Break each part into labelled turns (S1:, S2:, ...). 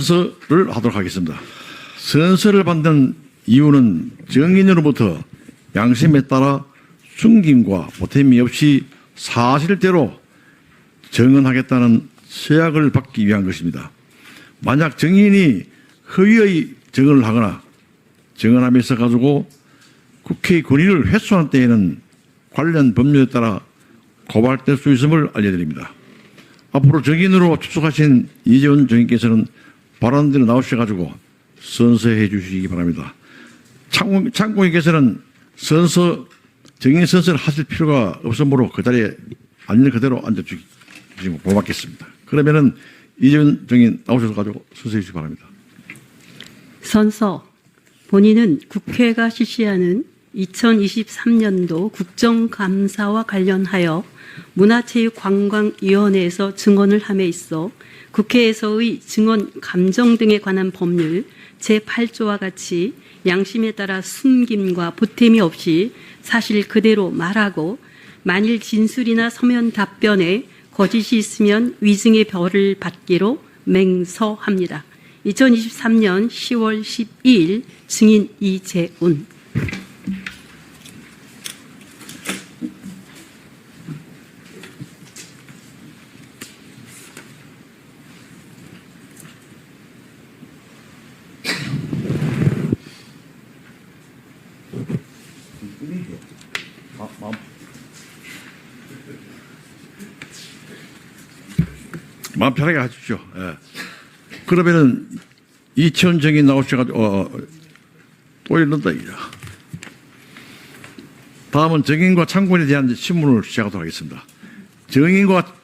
S1: 선서를 하도록 하겠습니다. 선서를 받는 이유는 정인으로부터 양심에 따라 숨김과 보탬이 없이 사실대로 정언하겠다는 서약을 받기 위한 것입니다. 만약 정인이 허위의 정언을 하거나 정언함에 있어 가지고 국회의 권위를 훼손할 때에는 관련 법률에 따라 고발될 수 있음을 알려드립니다. 앞으로 정인으로 출석하신 이재원 정인께서는 발언대로 나오셔가지고 선서해 주시기 바랍니다. 참고인께서는 정인 선서를 하실 필요가 없으므로 그 자리에 앉는 그대로 앉아주시면 고맙겠습니다. 그러면은 이재원 정인 나오셔가지고 선서해 주시기 바랍니다.
S2: 선서. 본인은 국회가 실시하는 2023년도 국정감사와 관련하여 문화체육관광위원회에서 증언을 함에 있어 국회에서의 증언 감정 등에 관한 법률 제8조와 같이 양심에 따라 숨김과 보탬이 없이 사실 그대로 말하고 만일 진술이나 서면 답변에 거짓이 있으면 위증의 벌을 받기로 맹서합니다. 2023년 10월 12일 증인 이재운.
S1: 마음 편하게 하십시오. 예. 그러면은 이천 정인 나오셔가지고 또 이런다 이거. 다음은 정인과 참고인에 대한 신문을 시작하도록 하겠습니다. 정인과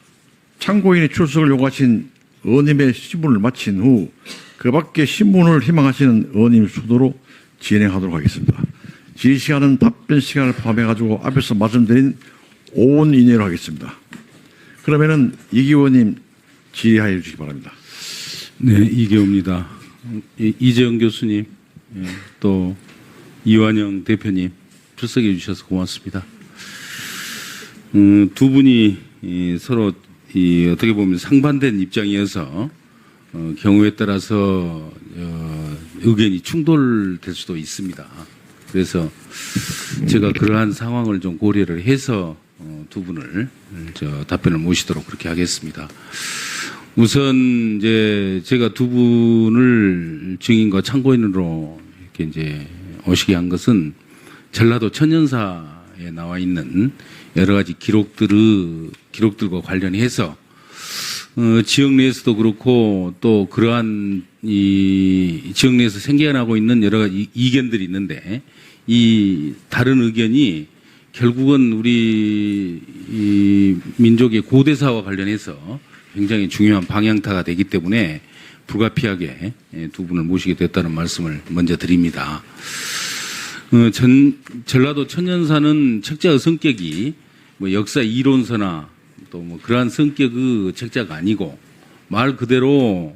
S1: 참고인의 출석을 요구하신 의원님의 신문을 마친 후 그 밖에 신문을 희망하시는 의원님 수도로 진행하도록 하겠습니다. 질의 시간은 답변 시간을 포함해가지고 앞에서 말씀드린 5분 이내로 하겠습니다. 그러면은 이기 의원님 질의하여 주시기 바랍니다.
S3: 네, 이계호입니다. 이재영 교수님, 또 이완영 대표님 출석해 주셔서 고맙습니다. 두 분이 서로 어떻게 보면 상반된 입장이어서 경우에 따라서 의견이 충돌될 수도 있습니다. 그래서 제가 그러한 상황을 좀 고려를 해서 두 분을 답변을 모시도록 그렇게 하겠습니다. 우선 이제 제가 두 분을 증인과 참고인으로 이렇게 이제 오시게 한 것은 전라도 천연사에 나와 있는 여러 가지 기록들과 관련해서 지역 내에서도 그렇고 또 그러한 이 지역 내에서 생겨나고 있는 여러 가지 이견들이 있는데 이 다른 의견이 결국은 우리 이 민족의 고대사와 관련해서 굉장히 중요한 방향타가 되기 때문에 불가피하게 두 분을 모시게 됐다는 말씀을 먼저 드립니다. 전라도 천연사는 책자의 성격이 뭐 역사 이론서나 또 뭐 그러한 성격의 책자가 아니고 말 그대로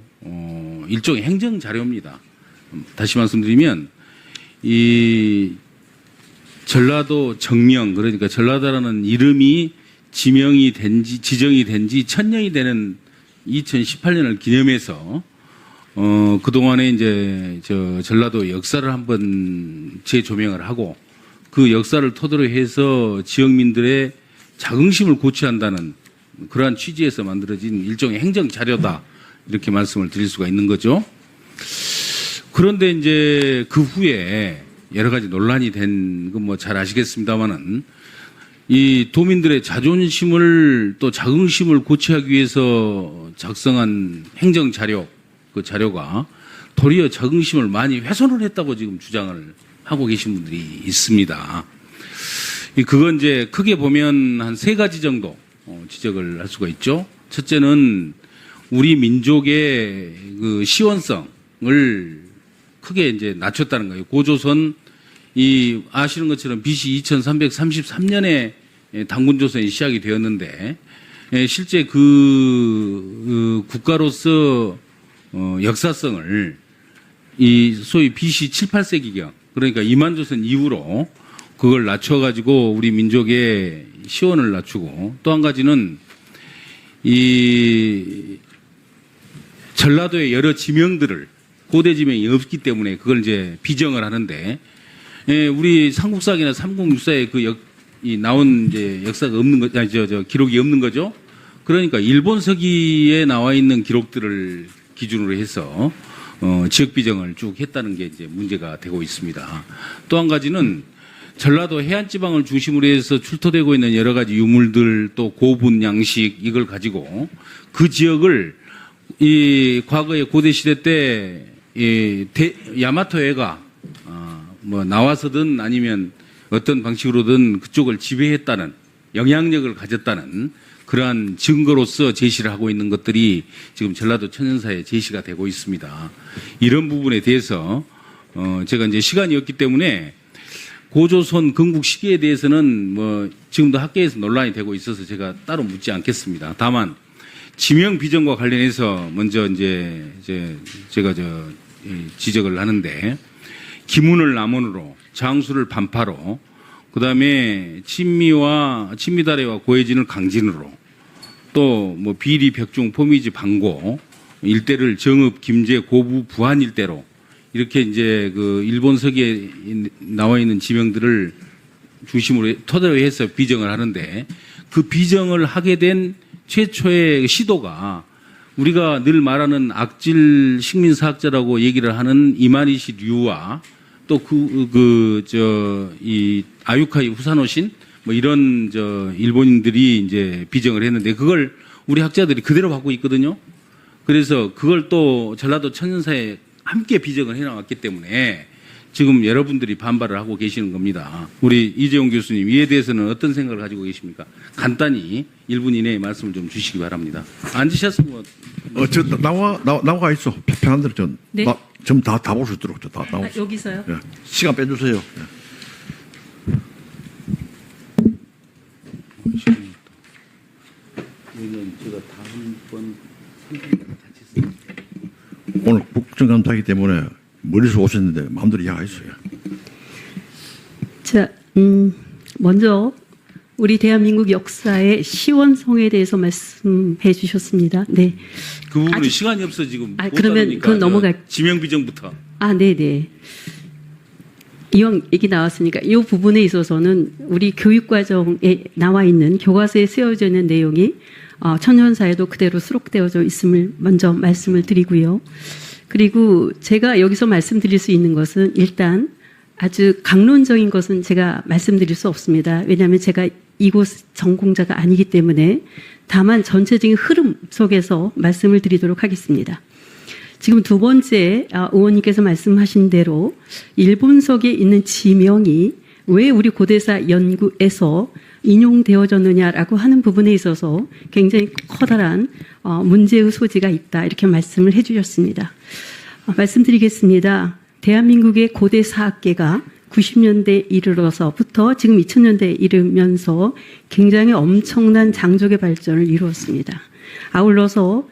S3: 일종의 행정 자료입니다. 다시 말씀드리면 이 전라도 정명, 그러니까 전라도라는 이름이 지정이 된 지 1000년이 되는 2018년을 기념해서 그동안에 이제 전라도 역사를 한번 재조명을 하고 그 역사를 토대로 해서 지역민들의 자긍심을 고취한다는 그러한 취지에서 만들어진 일종의 행정 자료다. 이렇게 말씀을 드릴 수가 있는 거죠. 그런데 이제 그 후에 여러 가지 논란이 된 건 뭐 잘 아시겠습니다만은 이 도민들의 자존심을 또 자긍심을 고취하기 위해서 작성한 행정 자료, 그 자료가 도리어 자긍심을 많이 훼손을 했다고 지금 주장을 하고 계신 분들이 있습니다. 그건 이제 크게 보면 한 세 가지 정도 지적을 할 수가 있죠. 첫째는 우리 민족의 그 시원성을 크게 이제 낮췄다는 거예요. 고조선 아시는 것처럼 BC 2333년에 당군조선이 시작이 되었는데 실제 그 국가로서 역사성을 이 소위 BC 7, 8세기경 그러니까 이만조선 이후로 그걸 낮춰가지고 우리 민족의 시원을 낮추고 또 한 가지는 이 전라도의 여러 지명들을 고대 지명이 없기 때문에 그걸 이제 비정을 하는데 우리 삼국사기나 삼국유사에 이 나온 이제 역사가 없는 거, 아니 저 기록이 없는 거죠. 그러니까 일본 서기에 나와 있는 기록들을 기준으로 해서 지역 비정을 쭉 했다는 게 이제 문제가 되고 있습니다. 또 한 가지는 전라도 해안 지방을 중심으로 해서 출토되고 있는 여러 가지 유물들 또 고분 양식 이걸 가지고 그 지역을 이 과거의 고대 시대 때 야마토해가 뭐 나와서든 아니면 어떤 방식으로든 그쪽을 지배했다는 영향력을 가졌다는 그러한 증거로서 제시를 하고 있는 것들이 지금 전라도 천연사에 제시가 되고 있습니다. 이런 부분에 대해서 제가 이제 시간이 없기 때문에 고조선 건국 시기에 대해서는 뭐 지금도 학계에서 논란이 되고 있어서 제가 따로 묻지 않겠습니다. 다만 지명 비정과 관련해서 먼저 이제 제가 지적을 하는데 기문을 남원으로 장수를 반파로 그다음에 친미다래와 고해진을 강진으로 또 뭐 비리 벽중 포미지 방고 일대를 정읍 김제 고부 부안 일대로 이렇게 이제 그 일본 서기에 나와 있는 지명들을 중심으로 토대로 해서 비정을 하는데 그 비정을 하게 된 최초의 시도가 우리가 늘 말하는 악질 식민사학자라고 얘기를 하는 이마니시 류와 또 이 아유카이 후사노신 뭐 이런 일본인들이 이제 비정을 했는데 그걸 우리 학자들이 그대로 받고 있거든요. 그래서 그걸 또 전라도 천연사에 함께 비정을 해나왔기 때문에 지금 여러분들이 반발을 하고 계시는 겁니다. 우리 이재용 교수님 이에 대해서는 어떤 생각을 가지고 계십니까? 간단히 1분 이내에 말씀을 좀 주시기 바랍니다. 앉으셔서 뭐.
S1: 나와 있어. 편한 대로
S2: 네.
S1: 좀 다 볼 수 있도록 다 나와.
S2: 여기서요?
S1: 예. 시간 빼주세요. 예.
S3: 제가 다음번
S1: 오늘 국정감사이기 때문에 멀리서 오셨는데 마음대로 이야기하셨어요.
S2: 자, 먼저 우리 대한민국 역사의 시원성에 대해서 말씀해 주셨습니다. 네.
S3: 그 부분은 시간이 없어 지금. 못
S2: 그러면
S3: 다루니까
S2: 그건 넘어갈.
S3: 지명 비정부터.
S2: 네네. 이왕 얘기 나왔으니까 이 부분에 있어서는 우리 교육과정에 나와 있는 교과서에 쓰여져 있는 내용이 천연사에도 그대로 수록되어져 있음을 먼저 말씀을 드리고요. 그리고 제가 여기서 말씀드릴 수 있는 것은 일단 아주 강론적인 것은 제가 말씀드릴 수 없습니다. 왜냐하면 제가 이곳 전공자가 아니기 때문에 다만 전체적인 흐름 속에서 말씀을 드리도록 하겠습니다. 지금 두 번째 의원님께서 말씀하신 대로 일본석에 있는 지명이 왜 우리 고대사 연구에서 인용되어졌느냐라고 하는 부분에 있어서 굉장히 커다란 문제의 소지가 있다 이렇게 말씀을 해주셨습니다. 말씀드리겠습니다. 대한민국의 고대사학계가 90년대에 이르러서부터 지금 2000년대에 이르면서 굉장히 엄청난 장족의 발전을 이루었습니다. 아울러서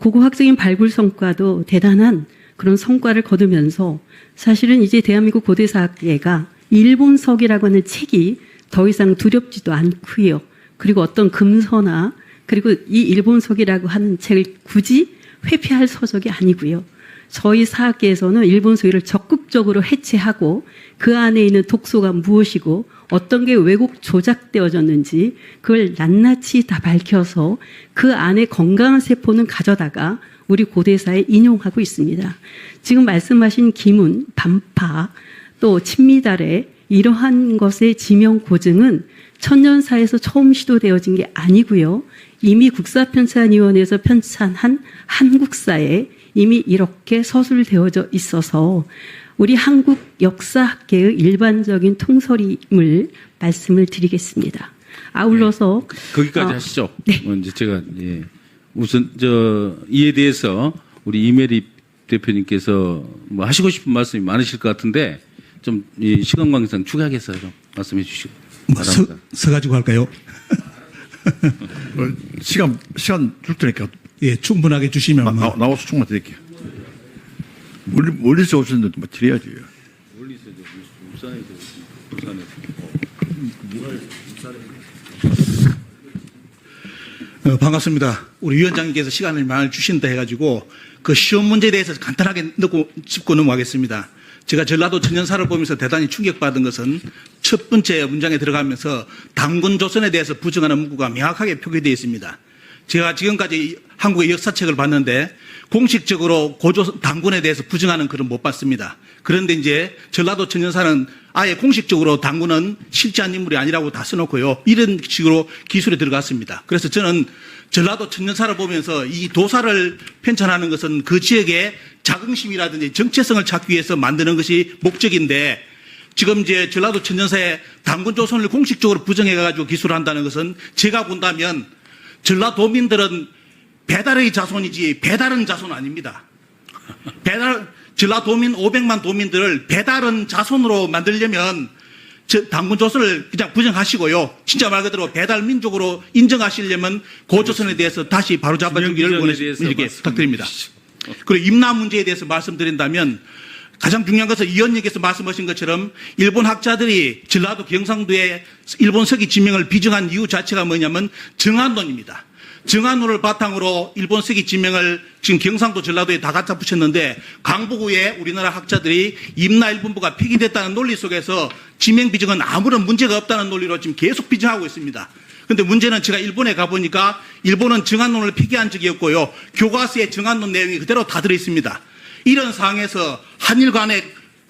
S2: 고고학적인 발굴 성과도 대단한 그런 성과를 거두면서 사실은 이제 대한민국 고대사학계가 일본석이라고 하는 책이 더 이상 두렵지도 않고요. 그리고 어떤 금서나 그리고 이 일본석이라고 하는 책을 굳이 회피할 서적이 아니고요. 저희 사학계에서는 일본서기를 적극적으로 해체하고 그 안에 있는 독소가 무엇이고 어떤 게 왜곡 조작되어졌는지 그걸 낱낱이 다 밝혀서 그 안에 건강한 세포는 가져다가 우리 고대사에 인용하고 있습니다. 지금 말씀하신 기문, 반파, 또 친미달의 이러한 것의 지명 고증은 천년사에서 처음 시도되어진 게 아니고요. 이미 국사편찬위원회에서 편찬한 한국사에 이미 이렇게 서술되어져 있어서 우리 한국 역사학계의 일반적인 통설임을 말씀을 드리겠습니다. 아울러서
S3: 거기까지 하시죠.
S2: 네.
S3: 이제 제가 우선 이에 대해서 우리 이메리 대표님께서 뭐 하시고 싶은 말씀이 많으실 것 같은데 좀 이 시간 관계상 추가해서 좀 말씀해 주시고 바랍니다.
S4: 서가지고 할까요?
S1: 시간 줄 테니까
S4: 예, 충분하게 주시면
S1: 나와서 총만 드릴게요. 멀리서 오셨는데 뭐 드려야죠.
S3: 멀리서 울산에서
S4: 반갑습니다. 우리 위원장님께서 시간을 많이 주신다 해가지고 그 시험 문제에 대해서 간단하게 짚고 넘어가겠습니다. 제가 전라도 천연사를 보면서 대단히 충격받은 것은 첫 번째 문장에 들어가면서 당군 조선에 대해서 부정하는 문구가 명확하게 표기되어 있습니다. 제가 지금까지 한국의 역사책을 봤는데 공식적으로 당군에 대해서 부정하는 글은 못 봤습니다. 그런데 이제 전라도 천연사는 아예 공식적으로 당군은 실제한 인물이 아니라고 다 써놓고요. 이런 식으로 기술에 들어갔습니다. 그래서 저는 전라도 천연사를 보면서 이 도사를 편찬하는 것은 그 지역의 자긍심이라든지 정체성을 찾기 위해서 만드는 것이 목적인데 지금 이제 전라도 천연사에 당군 조선을 공식적으로 부정해가지고 기술을 한다는 것은 제가 본다면 전라도민들은 배달의 자손이지 배달은 자손 아닙니다. 전라도민 500만 도민들을 배달은 자손으로 만들려면 당군 조선을 그냥 부정하시고요. 진짜 말 그대로 배달 민족으로 인정하시려면 고조선에 대해서 다시 바로잡아주기를 이렇게 부탁드립니다. 그리고 임나 문제에 대해서 말씀드린다면 가장 중요한 것은 이 의원님께서 말씀하신 것처럼 일본 학자들이 전라도 경상도에 일본 서기 지명을 비정한 이유 자체가 뭐냐면 정한론입니다. 정한론을 바탕으로 일본 서기 지명을 지금 경상도 전라도에 다 갖다 붙였는데 강북구에 우리나라 학자들이 임나 일본부가 폐기됐다는 논리 속에서 지명 비정은 아무런 문제가 없다는 논리로 지금 계속 비정하고 있습니다. 그런데 문제는 제가 일본에 가보니까 일본은 정한론을 폐기한 적이 없고요. 교과서에 정한론 내용이 그대로 다 들어있습니다. 이런 상황에서 한일 간에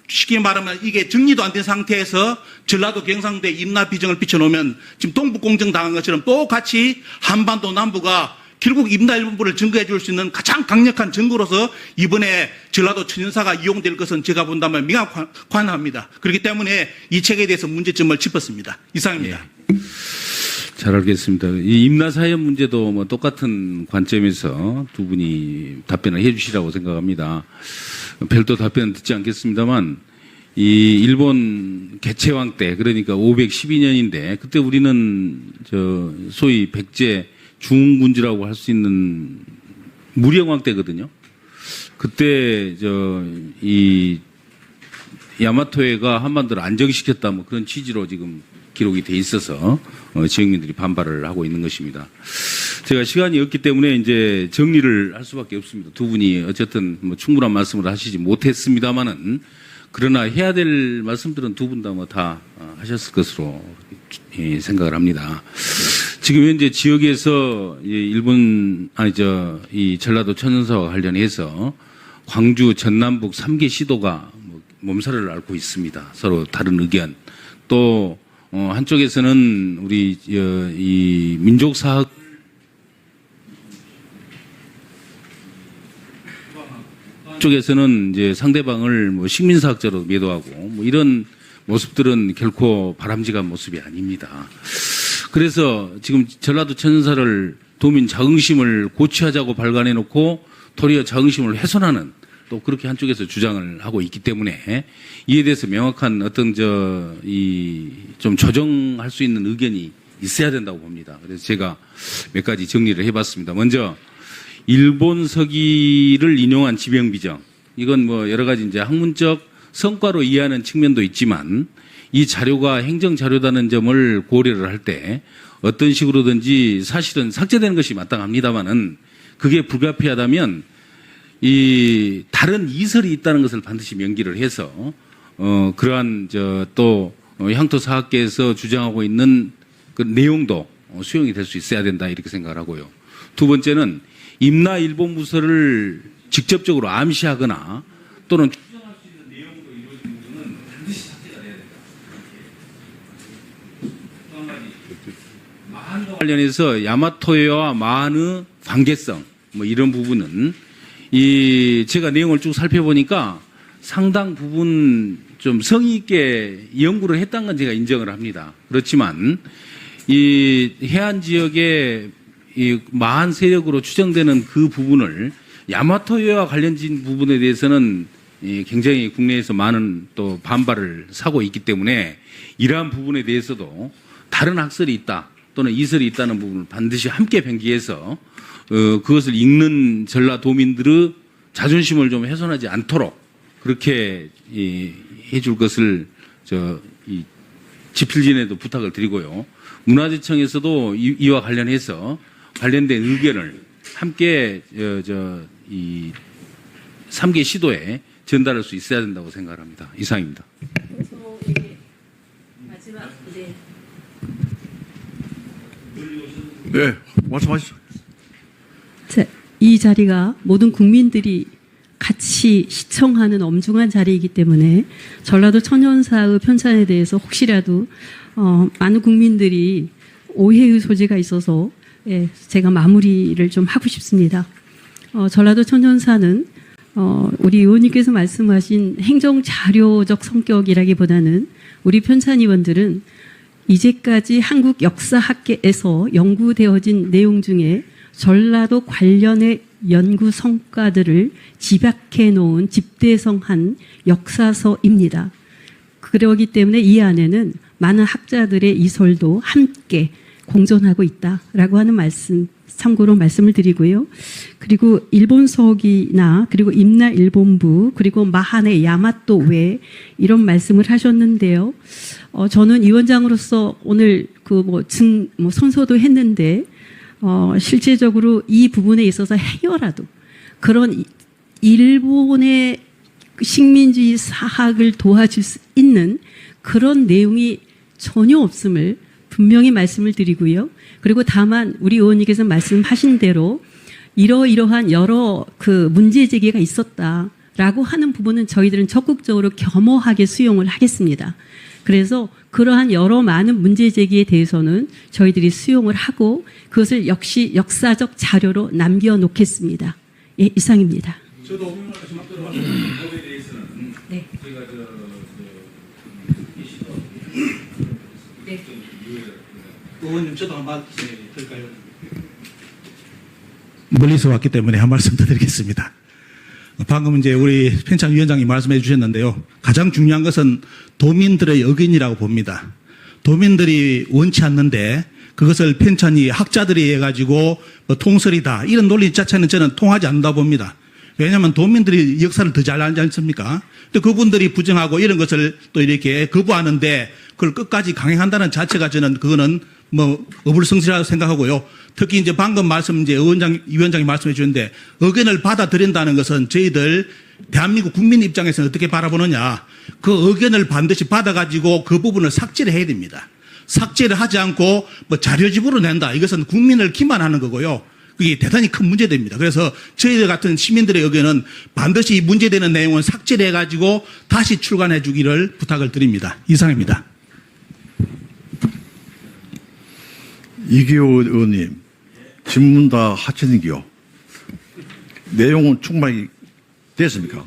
S4: 쉽게 말하면 이게 정리도 안 된 상태에서 전라도 경상도에 임나 비정을 비춰놓으면 지금 동북공정 당한 것처럼 똑같이 한반도 남부가 결국 임나 일본부를 증거해 줄 수 있는 가장 강력한 증거로서 이번에 전라도 천연사가 이용될 것은 제가 본다면 명확합니다. 그렇기 때문에 이 책에 대해서 문제점을 짚었습니다. 이상입니다.
S3: 예. 잘 알겠습니다. 이 임나사연 문제도 뭐 똑같은 관점에서 두 분이 답변을 해 주시라고 생각합니다. 별도 답변은 듣지 않겠습니다만 이 일본 개체왕 때 그러니까 512년인데 그때 우리는 소위 백제 중군주라고 할 수 있는 무령왕 때거든요. 그때 이 야마토해가 한반도를 안정시켰다 뭐 그런 취지로 지금 기록이 돼 있어서 지역민들이 반발을 하고 있는 것입니다. 제가 시간이 없기 때문에 이제 정리를 할 수밖에 없습니다. 두 분이 어쨌든 뭐 충분한 말씀을 하시지 못했습니다만은 그러나 해야 될 말씀들은 두 분 다 뭐 다 하셨을 것으로 생각을 합니다. 지금 현재 지역에서 이 전라도 천연사와 관련해서 광주 전남북 3개 시도가 몸살을 앓고 있습니다. 서로 다른 의견. 또 한쪽에서는 우리 이 민족사학 쪽에서는 이제 상대방을 뭐 식민사학자로 매도하고 뭐 이런 모습들은 결코 바람직한 모습이 아닙니다. 그래서 지금 전라도 천연사를 도민 자긍심을 고취하자고 발간해 놓고 도리어 자긍심을 훼손하는 또 그렇게 한쪽에서 주장을 하고 있기 때문에 이에 대해서 명확한 어떤 좀 조정할 수 있는 의견이 있어야 된다고 봅니다. 그래서 제가 몇 가지 정리를 해봤습니다. 먼저 일본 서기를 인용한 지명 비정 이건 뭐 여러 가지 이제 학문적 성과로 이해하는 측면도 있지만 이 자료가 행정 자료다는 점을 고려를 할 때 어떤 식으로든지 사실은 삭제되는 것이 마땅합니다만은 그게 불가피하다면 이 다른 이설이 있다는 것을 반드시 명기를 해서 그러한 또 향토 사학계에서 주장하고 있는 그 내용도 수용이 될 수 있어야 된다 이렇게 생각을 하고요. 두 번째는 임나 일본 부서를 직접적으로 암시하거나 또는 추정할 수 있는 내용으로 이루어진 부분은 반드시 삭제가 돼야 된다. 또 한 가지 마한과 관련해서 야마토해와 마한의 관계성 뭐 이런 부분은 제가 내용을 쭉 살펴보니까 상당 부분 좀 성의 있게 연구를 했다는 건 제가 인정을 합니다. 그렇지만 이 해안 지역의 이 마한 세력으로 추정되는 그 부분을 야마토해와 관련된 부분에 대해서는 굉장히 국내에서 많은 또 반발을 사고 있기 때문에 이러한 부분에 대해서도 다른 학설이 있다 또는 이설이 있다는 부분을 반드시 함께 병기해서 그것을 읽는 전라도민들의 자존심을 좀 훼손하지 않도록 그렇게 해줄 것을 집필진에도 부탁을 드리고요. 문화재청에서도 이와 관련해서 관련된 의견을 함께 이 3개 시도에 전달할 수 있어야 된다고 생각합니다. 이상입니다.
S2: 그래서 이게 마지막
S1: 네, 말씀하시죠.
S2: 자, 이 자리가 모든 국민들이 같이 시청하는 엄중한 자리이기 때문에 전라도 천연사의 편찬에 대해서 혹시라도 많은 국민들이 오해의 소지가 있어서 제가 마무리를 좀 하고 싶습니다. 전라도 천연사는 우리 의원님께서 말씀하신 행정자료적 성격이라기보다는 우리 편찬위원들은 이제까지 한국 역사학계에서 연구되어진 내용 중에 전라도 관련의 연구 성과들을 집약해 놓은 집대성한 역사서입니다. 그러기 때문에 이 안에는 많은 학자들의 이설도 함께 공존하고 있다라고 하는 말씀, 참고로 말씀을 드리고요. 그리고 일본서기나 그리고 임나 일본부 그리고 마하네 야마토 외 이런 말씀을 하셨는데요. 저는 위원장으로서 오늘 선서도 했는데 실제적으로 이 부분에 있어서 해결라도 그런 일본의 식민주의 사학을 도와줄 수 있는 그런 내용이 전혀 없음을 분명히 말씀을 드리고요. 그리고 다만 우리 의원님께서 말씀하신 대로 이러이러한 여러 문제 제기가 있었다라고 하는 부분은 저희들은 적극적으로 겸허하게 수용을 하겠습니다. 그래서 그러한 여러 많은 문제 제기에 대해서는 저희들이 수용을 하고 그것을 역시 역사적 자료로 남겨놓겠습니다. 예, 이상입니다.
S4: 저도 법에 대해서는
S2: 네.
S4: 저희가
S2: 네.
S4: 의원님 저도 한 말씀 드릴까요? 멀리서 왔기 때문에 한 말씀 더 드리겠습니다. 방금 이제 우리 편찬위원장이 말씀해 주셨는데요. 가장 중요한 것은 도민들의 의견이라고 봅니다. 도민들이 원치 않는데 그것을 편찬이 학자들이 해가지고 통설이다 이런 논리 자체는 저는 통하지 않는다 봅니다. 왜냐하면 도민들이 역사를 더 잘 알지 않습니까? 근데 그분들이 부정하고 이런 것을 또 이렇게 거부하는데 그걸 끝까지 강행한다는 자체가 저는 그거는 어불성설이라고 생각하고요. 특히 이제 방금 이제 위원장이 말씀해 주셨는데 의견을 받아들인다는 것은 저희들 대한민국 국민 입장에서는 어떻게 바라보느냐. 그 의견을 반드시 받아가지고 그 부분을 삭제를 해야 됩니다. 삭제를 하지 않고 자료집으로 낸다. 이것은 국민을 기만하는 거고요. 그게 대단히 큰 문제됩니다. 그래서 저희들 같은 시민들의 의견은 반드시 이 문제되는 내용은 삭제를 해가지고 다시 출간해 주기를 부탁을 드립니다. 이상입니다.
S1: 이기호 의원님, 질문 다 하셨는데요. 내용은 충분히 됐습니까?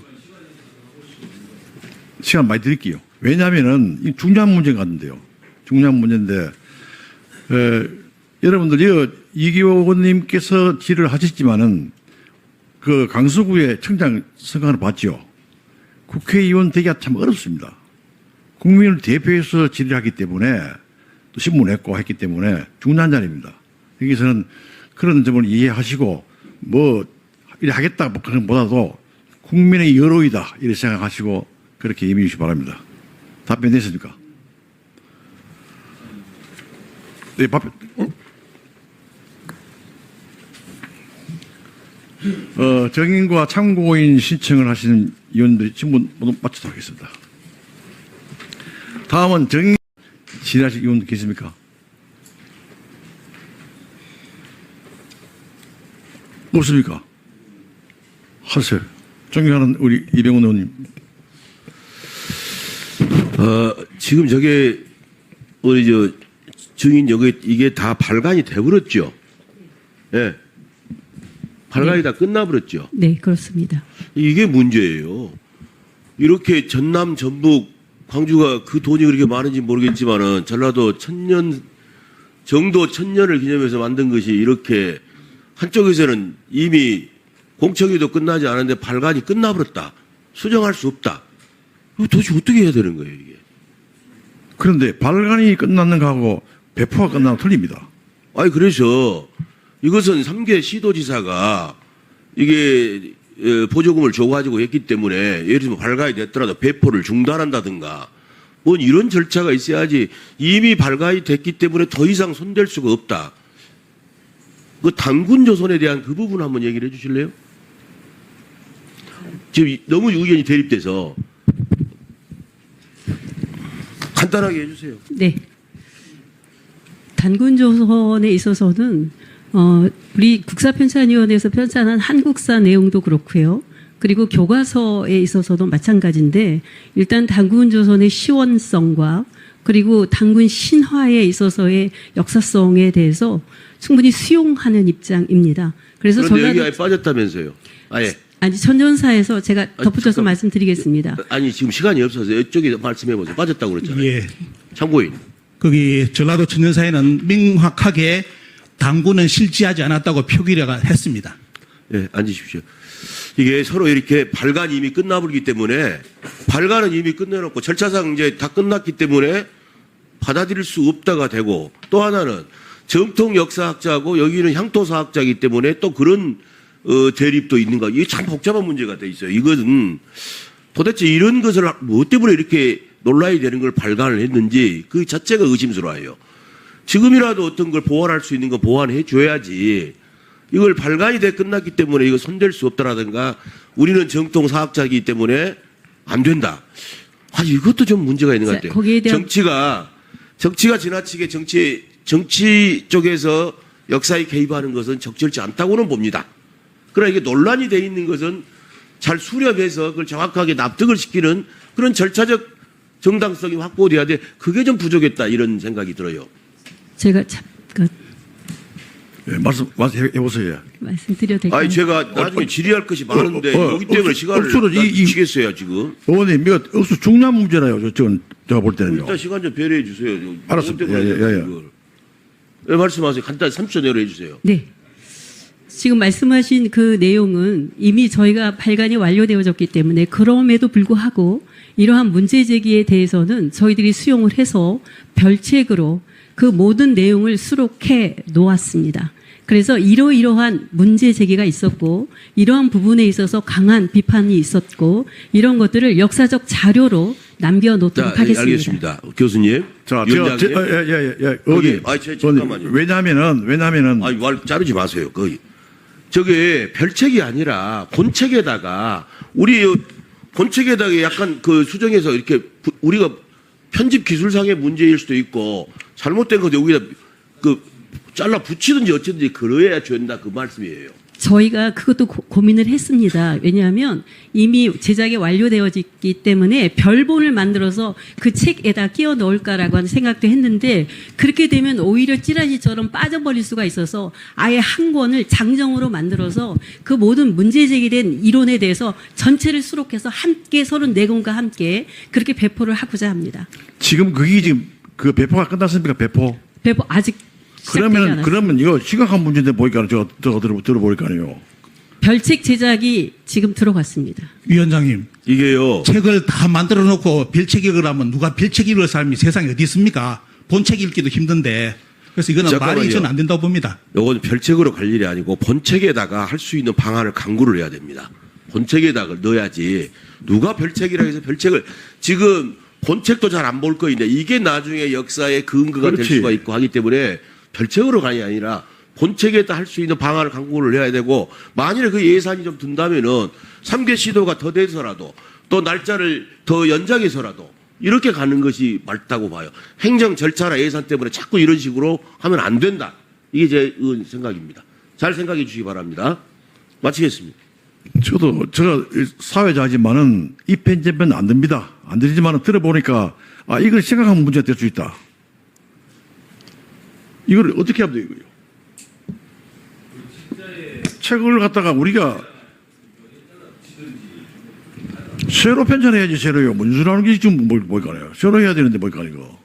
S1: 시간 많이 드릴게요. 왜냐하면은 이 중요한 문제 같은데요. 중요한 문제인데 여러분들이 이기호 의원님께서 질의를 하셨지만은 그 강서구의 청장 선거를 봤죠. 국회의원 되기가 참 어렵습니다. 국민을 대표해서 질의하기 때문에 또 신문했고 했기 때문에 중요한 자리입니다. 여기서는 그런 점을 이해하시고 이래 하겠다 그런 보다도 국민의 여로이다 이렇게 생각하시고 그렇게 임해 주시기 바랍니다. 답변 됐습니까? 네, 답변. 정인과 참고인 신청을 하시는 의원들이 질문 모두 마치도록 하겠습니다. 다음은 정인 질의하실 의원 계십니까? 없습니까? 하세요. 존경하는 우리 이병훈 의원님.
S5: 지금 저게 우리 증인 이게 다 발간이 돼버렸죠. 예. 발간이 다 끝나버렸죠.
S2: 네, 그렇습니다.
S5: 이게 문제예요. 이렇게 전남, 전북, 광주가 그 돈이 그렇게 많은지 모르겠지만은 전라도 정도 1000년을 기념해서 만든 것이 이렇게 한쪽에서는 이미 공청회도 끝나지 않았는데 발간이 끝나버렸다. 수정할 수 없다. 이거 도대체 어떻게 해야 되는 거예요, 이게?
S1: 그런데 발간이 끝났는 거하고 배포가 끝나는 거 틀립니다.
S5: 아니, 그래서 이것은 3개 시도지사가 이게 보조금을 줘가지고 했기 때문에 예를 들면 발간이 됐더라도 배포를 중단한다든가 뭐 이런 절차가 있어야지 이미 발간이 됐기 때문에 더 이상 손댈 수가 없다. 그 단군 조선에 대한 그 부분 한번 얘기를 해주실래요? 지금 너무 의견이 대립돼서 간단하게 해주세요.
S2: 네. 단군조선에 있어서는 우리 국사편찬위원회에서 편찬한 한국사 내용도 그렇고요. 그리고 교과서에 있어서도 마찬가지인데 일단 단군조선의 시원성과 그리고 단군 신화에 있어서의 역사성에 대해서 충분히 수용하는 입장입니다. 그래서
S5: 그런데 여기 아예 빠졌다면서요. 아예.
S2: 아니 천전사에서 제가 덧붙여서
S5: 잠깐.
S2: 말씀드리겠습니다.
S5: 아니 지금 시간이 없어서 이쪽에 말씀해보세요. 빠졌다고 그랬잖아요.
S6: 예.
S5: 참고인.
S6: 거기 전라도 천년사에는 명확하게 당군은 실지하지 않았다고 표기를 했습니다.
S5: 예, 앉으십시오. 이게 서로 이렇게 발간이 이미 끝나버리기 때문에 발간은 이미 끝내놓고 절차상 이제 다 끝났기 때문에 받아들일 수 없다가 되고 또 하나는 정통 역사학자고 여기는 향토사학자이기 때문에 또 그런 대립도 있는가. 이게 참 복잡한 문제가 돼 있어요. 이것은 도대체 이런 것을 뭐 때문에 이렇게 논란이 되는 걸 발간을 했는지 그 자체가 의심스러워요. 지금이라도 어떤 걸 보완할 수 있는 건 보완해 줘야지. 이걸 발간이 돼 끝났기 때문에 이거 손댈 수 없다라든가 우리는 정통 사학자이기 때문에 안 된다. 이것도 좀 문제가 있는 것 같아요.
S2: 거기에 대한
S5: 정치가 지나치게 정치 쪽에서 역사에 개입하는 것은 적절치 않다고는 봅니다. 그러나 이게 논란이 돼 있는 것은 잘 수렴해서 그걸 정확하게 납득을 시키는 그런 절차적 정당성이 확보돼야 돼. 그게 좀 부족했다 이런 생각이 들어요.
S2: 제가 잠깐
S1: 예, 말씀해보세요.
S2: 말씀드려도 될까요?
S5: 아니 제가 나중에 질의할 것이 많은데 여기 때문에 시간을 주시겠어요 지금.
S1: 의원님, 이거 억수 중요한 문제라요. 제가 볼 때는요.
S5: 일단 시간 좀 배려해 주세요.
S1: 알았습니다.
S5: 네, 말씀하세요. 간단히 3초 내로 해주세요.
S2: 네. 지금 말씀하신 그 내용은 이미 저희가 발간이 완료되어졌기 때문에 그럼에도 불구하고 이러한 문제 제기에 대해서는 저희들이 수용을 해서 별책으로 그 모든 내용을 수록해 놓았습니다. 그래서 이러이러한 문제 제기가 있었고 이러한 부분에 있어서 강한 비판이 있었고 이런 것들을 역사적 자료로 남겨놓도록 하겠습니다.
S5: 알겠습니다. 교수님.
S1: 자,
S5: 위원장님.
S1: 의원님.
S5: 잠깐만요.
S1: 왜냐하면은
S5: 아니, 말 자르지 마세요. 거의. 저게 별책이 아니라 본책에다가 우리 본책에다가 약간 그 수정해서 이렇게 우리가 편집 기술상의 문제일 수도 있고 잘못된 거 여기다 그 잘라 붙이든지 어쨌든지 그래야 된다 그 말씀이에요.
S2: 저희가 그것도 고민을 했습니다. 왜냐하면 이미 제작이 완료되어졌기 때문에 별본을 만들어서 그 책에다 끼워 넣을까라고 하는 생각도 했는데 그렇게 되면 오히려 찌라시처럼 빠져버릴 수가 있어서 아예 한 권을 장정으로 만들어서 그 모든 문제 제기된 이론에 대해서 전체를 수록해서 함께 34권과 함께 그렇게 배포를 하고자 합니다.
S1: 지금 그게 지금 그 배포가 끝났습니까? 배포
S2: 아직
S1: 그러면 이거 심각한 문제인데 보니까 저 들어보니까요.
S2: 별책 제작이 지금 들어갔습니다.
S6: 위원장님,
S5: 이게요.
S6: 책을 다 만들어 놓고 별책 읽으라면 누가 별책 읽을 사람이 세상에 어디 있습니까? 본책 읽기도 힘든데. 그래서 이거는
S5: 잠깐만요.
S6: 말이 저는 안 된다고 봅니다.
S5: 요건 별책으로 갈 일이 아니고 본책에다가 할 수 있는 방안을 강구를 해야 됩니다. 본책에다가 넣어야지. 누가 별책이라 해서 별책을 지금 본책도 잘 안 볼 거인데 이게 나중에 역사의 근거가 될
S1: 그렇지.
S5: 수가 있고 하기 때문에 별책으로 가이 아니라 본책에다 할 수 있는 방안을 강구를 해야 되고 만일에 그 예산이 좀 든다면은 3개 시도가 더 돼서라도 또 날짜를 더 연장해서라도 이렇게 가는 것이 맞다고 봐요. 행정 절차나 예산 때문에 자꾸 이런 식으로 하면 안 된다. 이게 제 생각입니다. 잘 생각해 주시기 바랍니다. 마치겠습니다.
S1: 제가 사회자지만은 이 편집은 안 됩니다. 안 되지만은 들어보니까 이걸 심각한 문제가 될 수 있다. 이걸 어떻게 하면 돼요, 이거요? 책을 갖다가 우리가 새로 편찬해야지, 새로요. 문수라는 게 지금 뭘까요? 새로 해야 되는데 뭘까, 이거.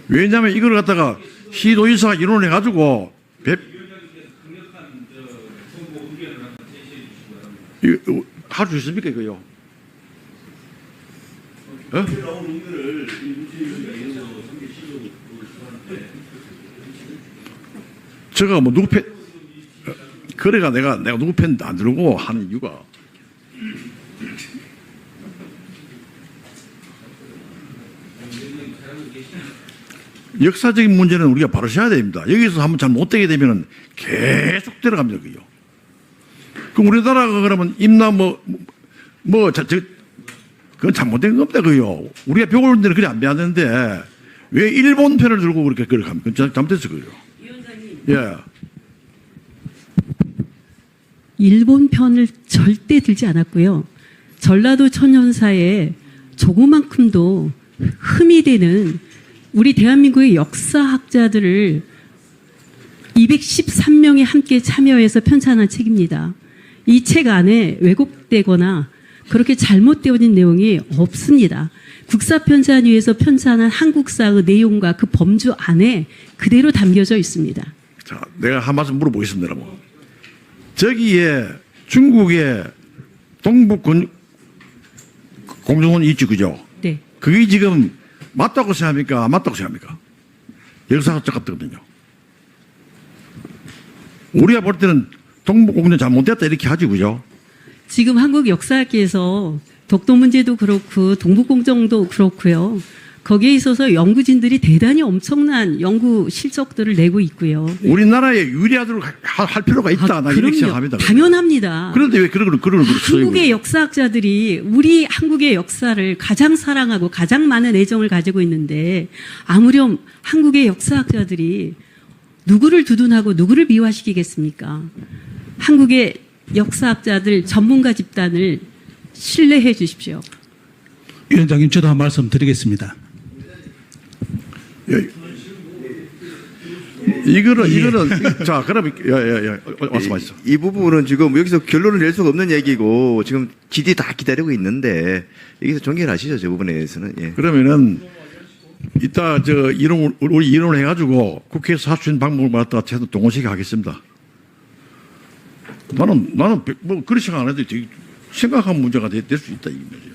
S1: 왜냐하면 이걸 갖다가 시도의사가 이론을 해가지고 할 수 있습니까, 이거요? 어? 제가 뭐 누구 편 그래가 내가 누구 편도 안 들고 하는 이유가 역사적인 문제는 우리가 바로 셔야 됩니다. 여기서 한번 잘못되게 되면 계속 들어갑니다. 그요. 그럼 우리나라가 그러면 그건 잘못된 겁니다. 그요. 우리가 배울 데는 그래 안 배웠는데 왜 일본 편을 들고 그렇게 그걸 합니까? 그건 잘못됐어. 그요. 예.
S2: 일본 편을 절대 들지 않았고요. 전라도 천연사에 조그만큼도 흠이 되는 우리 대한민국의 역사학자들을 213명이 함께 참여해서 편찬한 책입니다. 이 책 안에 왜곡되거나 그렇게 잘못되어진 내용이 없습니다. 국사편찬위에서 편찬한 한국사의 내용과 그 범주 안에 그대로 담겨져 있습니다.
S1: 자, 내가 한 말씀 물어보겠습니다. 여러분. 저기에 중국의 동북 공정원 있지, 그죠?
S2: 네.
S1: 그게 지금 맞다고 생각합니까? 안 맞다고 생각합니까? 역사학자 같거든요. 우리가 볼 때는 동북 공정 잘못됐다 이렇게 하지, 그죠?
S2: 지금 한국 역사학계에서 독도 문제도 그렇고 동북공정도 그렇고요. 거기에 있어서 연구진들이 대단히 엄청난 연구 실적들을 내고 있고요.
S1: 우리나라에 유리하도록 할 필요가 있다. 나 이렇게
S2: 그럼요.
S1: 생각합니다.
S2: 당연합니다.
S1: 그런데 왜 그런 걸 써요?
S2: 한국의 역사학자들이 우리 한국의 역사를 가장 사랑하고 가장 많은 애정을 가지고 있는데 아무렴 한국의 역사학자들이 누구를 두둔하고 누구를 미화시키겠습니까? 한국의 역사학자들 전문가 집단을 신뢰해 주십시오.
S6: 위원장님, 저도 한 말씀 드리겠습니다.
S1: 이거는 자, 그럼 말씀하시죠.
S7: 이 부분은 지금 여기서 결론을 낼 수가 없는 얘기고 지금 GD 다 기다리고 있는데 여기서 종결하시죠. 저 부분에 대해서는. 예.
S1: 그러면은 이따 우리 이론을 해가지고 국회에서 할 수 있는 방법을 갖다가 최소 동원시켜 하겠습니다. 나는 뭐 그런 생각 안 해도 되게 심각한 문제가 될 수 있다 이 말이에요.